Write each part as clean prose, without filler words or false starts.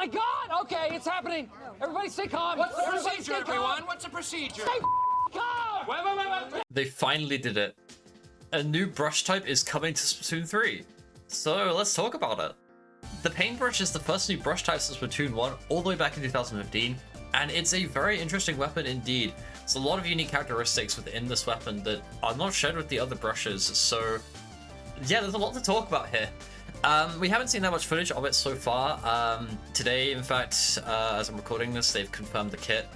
my God! Okay, it's happening. Everybody stay calm. What's the Everybody procedure, stay calm. everyone? What's the procedure? Stay calm! Wait. They finally did it. A new brush type is coming to Splatoon 3. So let's talk about it. The Painbrush is the first new brush type since Splatoon 1, all the way back in 2015, and it's a very interesting weapon indeed. There's a lot of unique characteristics within this weapon that are not shared with the other brushes, so yeah, there's a lot to talk about here. We haven't seen that much footage of it so far. Today, in fact, as I'm recording this, they've confirmed the kit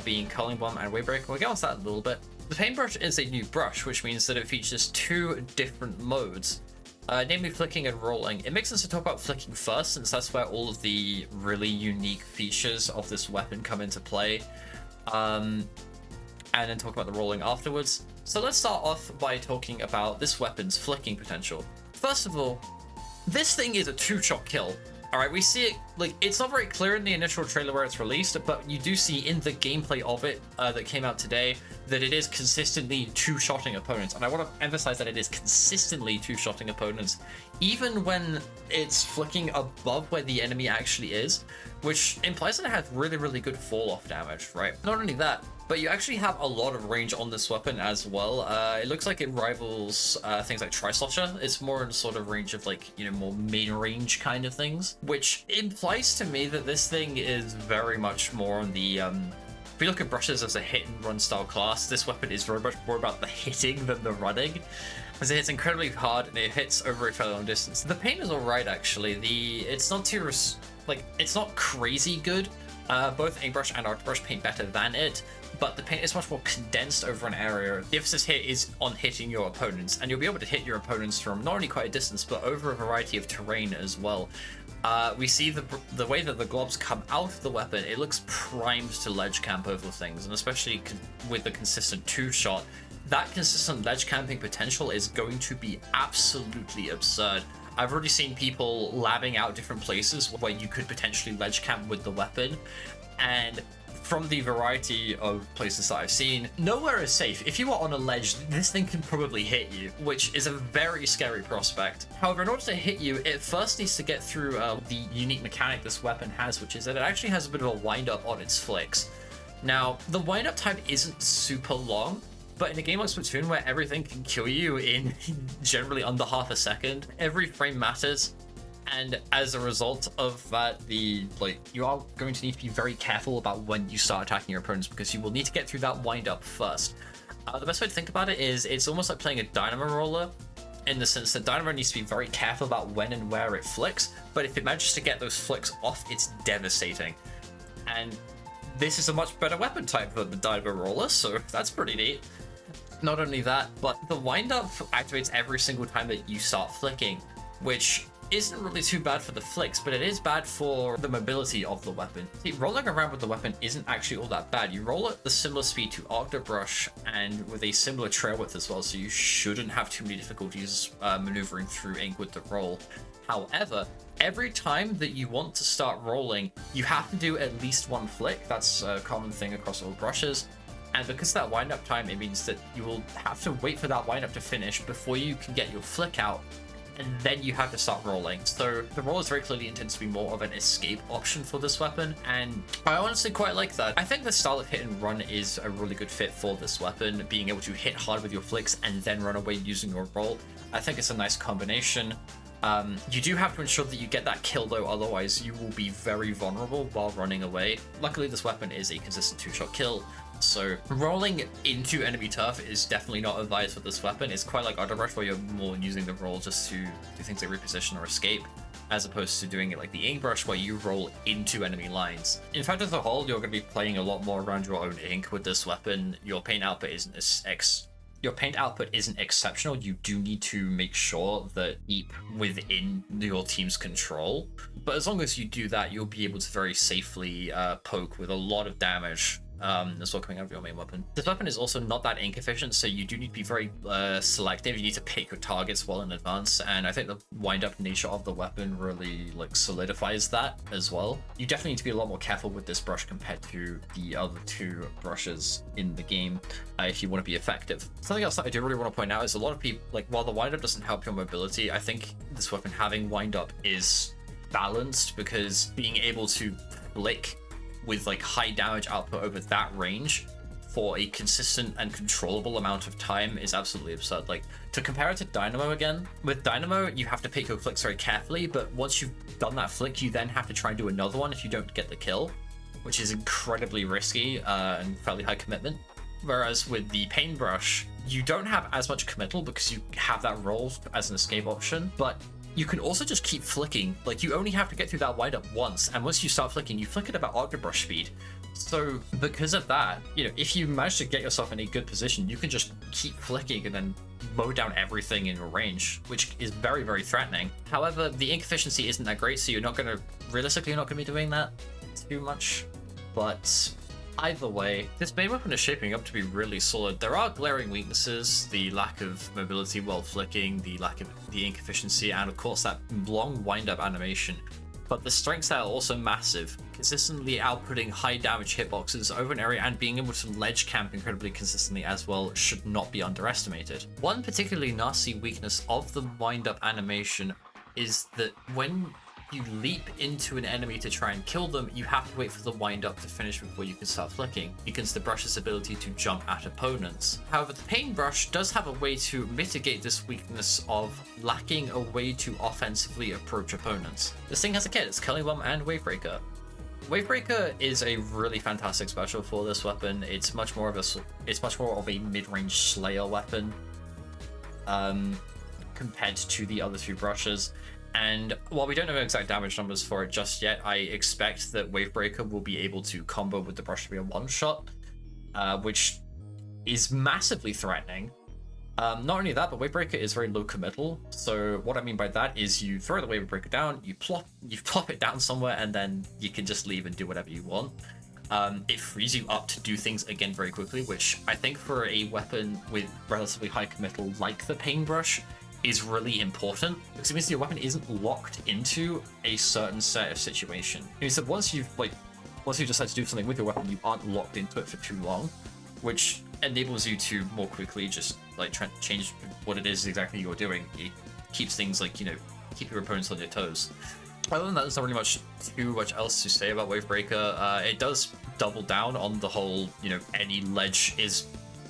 being Culling Bomb and Wavebreaker. We'll get on to that in a little bit. The Painbrush is a new brush, which means that it features two different modes, namely flicking and rolling. It makes sense to talk about flicking first, since that's where all of the really unique features of this weapon come into play, and then talk about the rolling afterwards. So let's start off by talking about this weapon's flicking potential. First of all, this thing is a two-shot kill. Alright, we see it, like, it's not very clear in the initial trailer where it's released, but you do see in the gameplay of it that came out today that it is consistently two-shotting opponents. And I want to emphasize that it is consistently two-shotting opponents, even when it's flicking above where the enemy actually is, which implies that it has really, really good fall-off damage, right? Not only that, but you actually have a lot of range on this weapon as well. It looks like it rivals things like Tri-Slosher. It's more in sort of range of, like, you know, more main range kind of things, which implies to me that this thing is very much more on the if we look at brushes as a hit and run style class, this weapon is very much more about the hitting than the running, as it hits incredibly hard and it hits over a fairly long distance. The paint is alright actually. It's not too it's not crazy good. Both Painbrush and Octobrush paint better than it, but the paint is much more condensed over an area. The emphasis here is on hitting your opponents, and you'll be able to hit your opponents from not only quite a distance, but over a variety of terrain as well. We see the way that the globs come out of the weapon, it looks primed to ledge camp over things, and especially with the consistent two-shot, that consistent ledge camping potential is going to be absolutely absurd. I've already seen people labbing out different places where you could potentially ledge camp with the weapon, and from the variety of places that I've seen, nowhere is safe. If you are on a ledge, this thing can probably hit you, which is a very scary prospect. However, in order to hit you, it first needs to get through the unique mechanic this weapon has, which is that it actually has a bit of a wind-up on its flicks. Now, the wind-up time isn't super long, but in a game like Splatoon, where everything can kill you in generally under half a second, every frame matters. And as a result of that, you are going to need to be very careful about when you start attacking your opponents, because you will need to get through that wind-up first. The best way to think about it is it's almost like playing a dynamo roller, in the sense that dynamo needs to be very careful about when and where it flicks, but if it manages to get those flicks off, it's devastating. And this is a much better weapon type than the dynamo roller, so that's pretty neat. Not only that, but the wind-up activates every single time that you start flicking, which isn't really too bad for the flicks, but it is bad for the mobility of the weapon. See, rolling around with the weapon isn't actually all that bad. You roll at the similar speed to Octobrush and with a similar trail width as well, so you shouldn't have too many difficulties maneuvering through ink with the roll. However, every time that you want to start rolling, you have to do at least one flick. That's a common thing across all brushes. And because of that wind-up time, it means that you will have to wait for that wind-up to finish before you can get your flick out, and then you have to start rolling. So the roll is very clearly intended to be more of an escape option for this weapon, and I honestly quite like that. I think the style of hit and run is a really good fit for this weapon, being able to hit hard with your flicks and then run away using your roll. I think it's a nice combination. You do have to ensure that you get that kill though, otherwise you will be very vulnerable while running away. Luckily this weapon is a consistent two-shot kill, so rolling into enemy turf is definitely not advised for this weapon. It's quite like Octobrush, where you're more using the roll just to do things like reposition or escape, as opposed to doing it like the Painbrush, where you roll into enemy lines. In fact, as a whole, you're going to be playing a lot more around your own ink with this weapon. Your paint output isn't exceptional. You do need to make sure that keep within your team's control, but as long as you do that, you'll be able to very safely poke with a lot of damage as well coming out of your main weapon. This weapon is also not that ink efficient, so you do need to be very selective. You need to pick your targets well in advance, and I think the wind-up nature of the weapon really solidifies that as well. You definitely need to be a lot more careful with this brush compared to the other two brushes in the game if you want to be effective. Something else that I do really want to point out is a lot of people, while the wind-up doesn't help your mobility, I think this weapon having wind-up is balanced, because being able to flick with like high damage output over that range for a consistent and controllable amount of time is absolutely absurd. Like, to compare it to Dynamo again, with Dynamo you have to pick your flicks very carefully, but once you've done that flick you then have to try and do another one if you don't get the kill, which is incredibly risky and fairly high commitment. Whereas with the Painbrush, you don't have as much committal because you have that roll as an escape option, but you can also just keep flicking. Like, you only have to get through that wind up once, and once you start flicking, you flick at about Octobrush speed. So because of that, you know, if you manage to get yourself in a good position, you can just keep flicking and then mow down everything in your range, which is very, very threatening. However, the ink efficiency isn't that great, so realistically, you're not going to be doing that too much. But either way, this main weapon is shaping up to be really solid. There are glaring weaknesses: the lack of mobility while flicking, the lack of the ink efficiency, and of course that long wind-up animation. But the strengths are also massive. Consistently outputting high damage hitboxes over an area and being able to ledge camp incredibly consistently as well should not be underestimated. One particularly nasty weakness of the wind-up animation is that when you leap into an enemy to try and kill them, you have to wait for the wind up to finish before you can start flicking, because the brush's ability to jump at opponents. However, the Painbrush does have a way to mitigate this weakness of lacking a way to offensively approach opponents. This thing has a kit: it's Curling Bomb and Wavebreaker. Wavebreaker is a really fantastic special for this weapon. It's much more of a mid-range Slayer weapon compared to the other two brushes. And while we don't know exact damage numbers for it just yet, I expect that Wavebreaker will be able to combo with the brush to be a one-shot, which is massively threatening. Not only that, but Wavebreaker is very low committal. So what I mean by that is you throw the Wavebreaker down, you plop it down somewhere, and then you can just leave and do whatever you want. It frees you up to do things again very quickly, which I think for a weapon with relatively high committal like the Painbrush is really important, because it means your weapon isn't locked into a certain set of situation. It means that once you decide to do something with your weapon, you aren't locked into it for too long, which enables you to more quickly just like try to change what it is exactly you're doing. It keeps things like, you know, keep your opponents on their toes. Other than that, there's not really too much else to say about Wavebreaker. It does double down on the whole, you know, any ledge is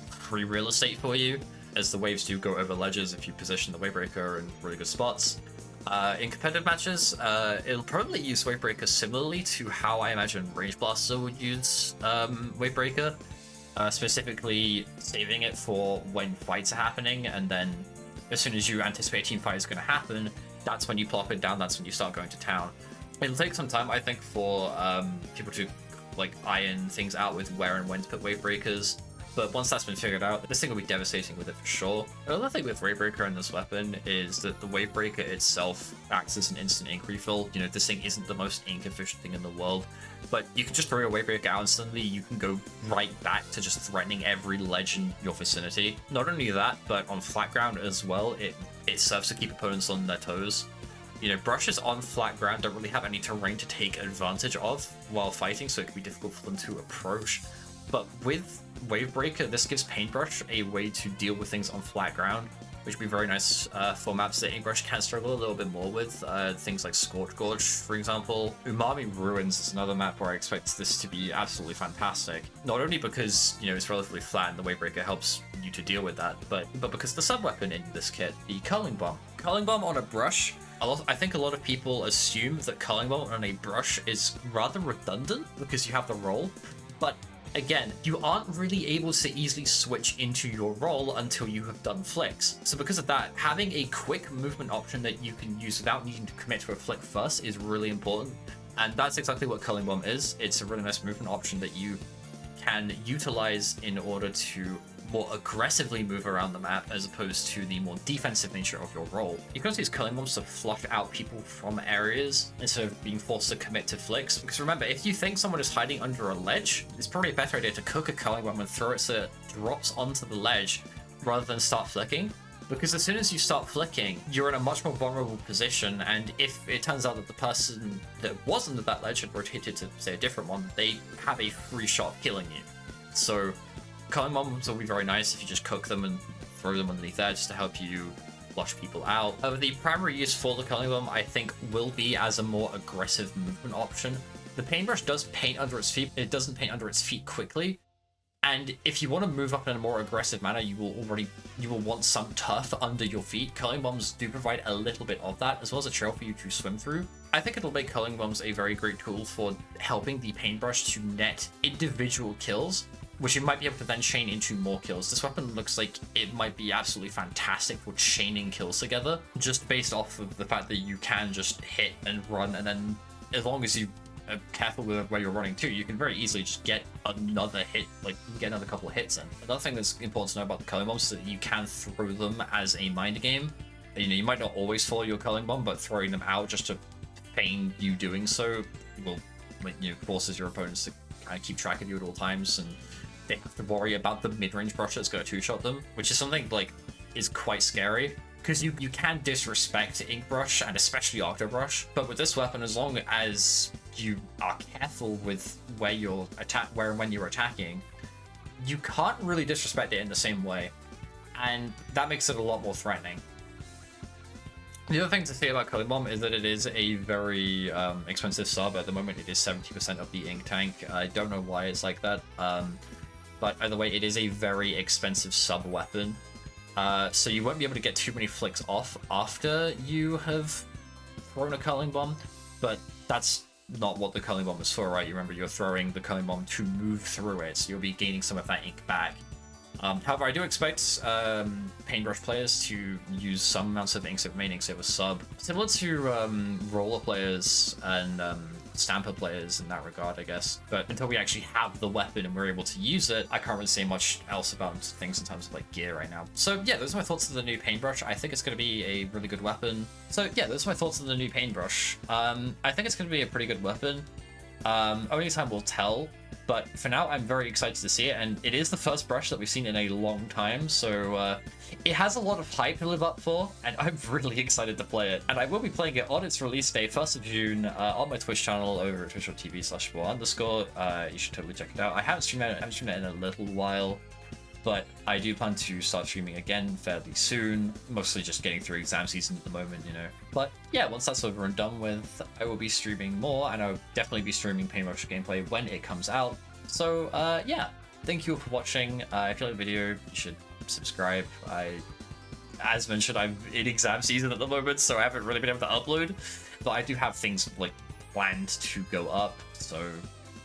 free real estate for you, as the waves do go over ledges if you position the Wavebreaker in really good spots. In competitive matches, it'll probably use Wavebreaker similarly to how I imagine Range Blaster would use Wavebreaker, specifically saving it for when fights are happening, and then as soon as you anticipate a team fight is going to happen, that's when you plop it down, that's when you start going to town. It'll take some time, I think, for people to like iron things out with where and when to put Wavebreakers. But once that's been figured out, this thing will be devastating with it for sure. Another thing with Wavebreaker in this weapon is that the Wavebreaker itself acts as an instant ink refill. You know, this thing isn't the most ink efficient thing in the world, but you can just throw your Wavebreaker out instantly, you can go right back to just threatening every ledge in your vicinity. Not only that, but on flat ground as well, it serves to keep opponents on their toes. You know, brushes on flat ground don't really have any terrain to take advantage of while fighting, so it can be difficult for them to approach. But with Wavebreaker, this gives Painbrush a way to deal with things on flat ground, which would be very nice for maps that Inkbrush can struggle a little bit more with. Things like Scorch Gorge, for example. Umami Ruins is another map where I expect this to be absolutely fantastic. Not only because, you know, it's relatively flat and the Wavebreaker helps you to deal with that, but because the sub-weapon in this kit, the Curling Bomb. Curling Bomb on a brush, I think a lot of people assume that Curling Bomb on a brush is rather redundant because you have the roll, but again, you aren't really able to easily switch into your role until you have done flicks. So because of that, having a quick movement option that you can use without needing to commit to a flick first is really important. And that's exactly what Curling Bomb is. It's a really nice movement option that you can utilize in order to more aggressively move around the map as opposed to the more defensive nature of your role. You can also use Curling Bombs to flush out people from areas instead of being forced to commit to flicks. Because remember, if you think someone is hiding under a ledge, it's probably a better idea to cook a Curling Bomb and throw it so it drops onto the ledge rather than start flicking. Because as soon as you start flicking, you're in a much more vulnerable position, and if it turns out that the person that was under that ledge had rotated to, say, a different one, they have a free shot of killing you. So Curling Bombs will be very nice if you just cook them and throw them underneath there just to help you flush people out. The primary use for the curling bomb, I think, will be as a more aggressive movement option. The paintbrush does paint under its feet. It doesn't paint under its feet quickly. And if you want to move up in a more aggressive manner, you will want some turf under your feet. Curling bombs do provide a little bit of that, as well as a trail for you to swim through. I think it'll make curling bombs a very great tool for helping the paintbrush to net individual kills, which you might be able to then chain into more kills. This weapon looks like it might be absolutely fantastic for chaining kills together, just based off of the fact that you can just hit and run, and then as long as you are careful with where you're running to, you can very easily just get another hit, like you can get another couple of hits in. Another thing that's important to know about the curling bombs is that you can throw them as a mind game. You know, you might not always follow your curling bomb, but throwing them out just to feign you doing so will, you know, forces your opponents to kind of keep track of you at all times, and they have to worry about the mid-range brush that's going to two-shot them, which is something like is quite scary. Because you can disrespect Ink Brush and especially Octo Brush, but with this weapon, as long as you are careful with where and when you're attacking, you can't really disrespect it in the same way, and that makes it a lot more threatening. The other thing to say about Curling Bomb is that it is a very expensive sub. At the moment, it is 70% of the ink tank. I don't know why it's like that, but either way, it is a very expensive sub weapon. So you won't be able to get too many flicks off after you have thrown a curling bomb, but that's not what the curling bomb is for, right? You remember, you're throwing the curling bomb to move through it, so you'll be gaining some of that ink back. However, I do expect Painbrush players to use some amounts of Inksaver main, Inksaver sub, similar to Roller players and Stamper players in that regard, I guess. But until we actually have the weapon and we're able to use it, I can't really say much else about things in terms of like gear right now. So yeah, those are my thoughts on the new Paintbrush. I think it's going to be a really good weapon. So yeah, those are my thoughts on the new Paintbrush. I think it's going to be a pretty good weapon. Only time will tell. But for now, I'm very excited to see it, and it is the first brush that we've seen in a long time, so it has a lot of hype to live up for, and I'm really excited to play it. And I will be playing it on its release day, 1st of June, on my Twitch channel over at twitch.tv/spore_. You should totally check it out. I haven't streamed it in a little while, but I do plan to start streaming again fairly soon, mostly just getting through exam season at the moment, you know. But yeah, once that's over and done with, I will be streaming more, and I'll definitely be streaming Painbrush gameplay when it comes out. So yeah, thank you all for watching. If you like the video, you should subscribe. As mentioned, I'm in exam season at the moment, so I haven't really been able to upload, but I do have things like planned to go up, so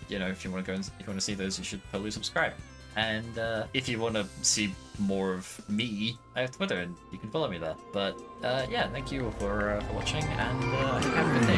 you know, if you want to see those, you should totally subscribe. And if you want to see more of me, I have Twitter, and you can follow me there. But yeah, thank you all for watching, and have a good day.